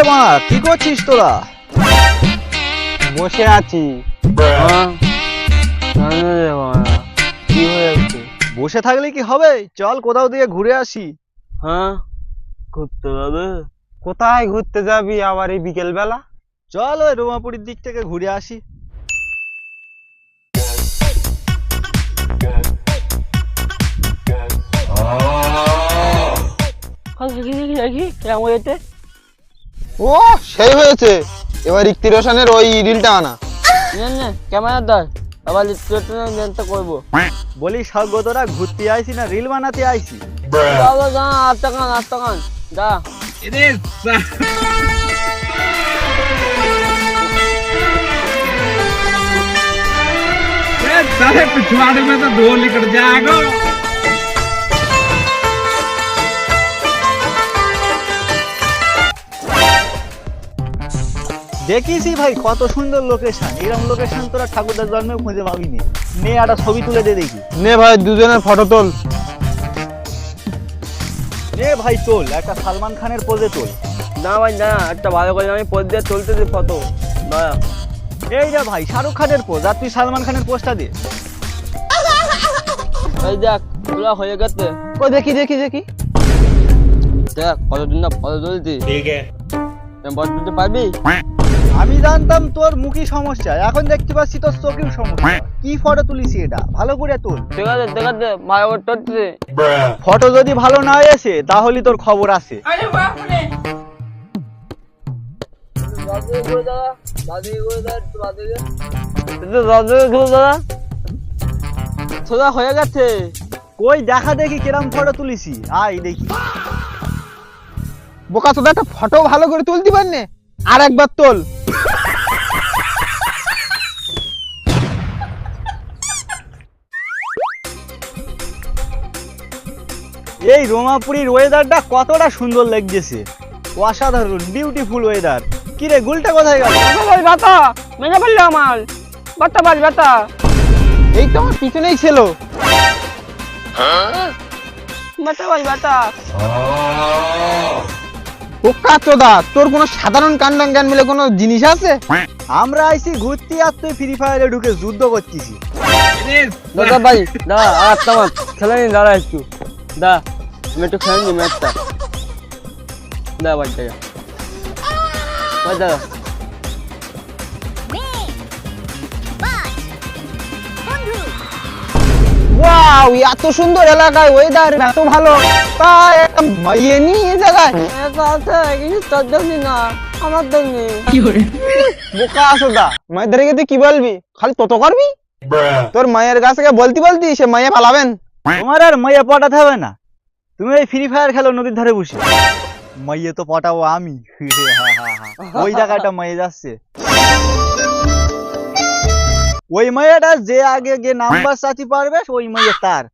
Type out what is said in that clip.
মা কি করছিস তোরা? বসে আছি। কি হয়েছে? বসে থাকলে কি হবে, চল কোথাও দিয়ে ঘুরে আসি। হ্যাঁ, ঘুরতে যাবে? কোথায় ঘুরতে যাবি আবার এই বিকেল বেলা? চল ওই রোমাপুরির দিক থেকে ঘুরে আসি। ও সেই হয়েছে, এবার ঋত্বিক রোশনের ওই রিলটা আনা। ক্যামেরা ধর, আবার লিখতে করবো। বলি সব তোরা ঘুরতে আইছি না রিল বানাতে আইছি? আস্তাকান যা। साले पिछवाड़े में तो दो निकल जाएगा। দেখিসি ভাই কত সুন্দর লোকেশন, এরকম লোকেশন তোরা ঠাকুরদার জন্মেও খুঁজে পাবিনি। নে একটা ছবি তুলে দে দেখি। নে ভাই দুজনের ফটো তোল। নে ভাই তোল, একটা সালমান খানের পোজে তোল। না ভাই না, একটা ভালো করে আমি পোজ দিয়ে তুলতে দিই ফটো। দয়া এই রে ভাই শাহরুখ খানের পোজ, আর তুই সালমান খানের পোজটা দে। এই দেখ তোলা হয়ে গেছে। ও দেখি দেখি দেখি। দেখ কতদিন না ফটো তুলছি। ठीक है। ফটো তুলতে পারবি? আমি জানতাম তোর মুখী সমস্যা, এখন দেখতে পাচ্ছি তোর চোখের সমস্যা। কি ফটো তুলিস এটা, ভালো করে তোল। ঠিক আছে ঠিক আছে, ভালো করে তুলছি। ফটো যদি ভালো না এসে তাহলে তোর খবর আছে। সোজা হয়ে গেছে। কই দেখা দেখি কিরম ফটো তুলিসি, আয় দেখি। বোকা তোদের একটা ফটো ভালো করে তুলতে পারনে, আর একবার তোল। এই রোমাপুরীর ওয়েদারটা কতটা সুন্দর লাগতেছে, অসাধারণ বিউটিফুল ওয়েদার। কি রে গুলটা কোথায় গেল? বাতা মেনে বললো আমার বাতা বাজ বাতা। এই তো আমার পিছনেই ছিল। বাতা বাজ বাতা। বোকা চোদা, তোর কোনো সাধারণ কান্ডান জ্ঞান মিলে কোনো জিনিস আছে? আমরা আইছি ঘুরতে, আর তুই ফ্রি ফায়ারে ঢুকে যুদ্ধ করছিস। দাদা ভাই দাদা, আর তোমার খেলে নি, দাঁড়া একটু দা, আমি একটু খেলে নি ম্যাচটা। দা ভাই টাকা ভাই দাদা। ওয়াও, এত সুন্দর এলাকায় ওয়েদার এত ভালো, তা একটা মাইয়ে নি এই জায়গায়। আছে কিছু তোর জন্য না, আমার জন্য। বোকা চোদা, মায়ের ধরে গেতে কি বলবি, খালি তত করবি। তোর মায়ের কাছে বলতি বলতি সে মাইয়ে পালাবেন। তোমার আর মাইয়া পটাতে হবে না, তুমি এই ফ্রি ফায়ার খেলো নদীর ধারে বসে। মাইয়ে তো পটাবো আমি। ওই জায়গাটা মাইয়ে যাচ্ছে, ওই মাইয়াটা যে আগে গিয়ে নাম্বার চাচি পারবে ওই মাইয়া তার।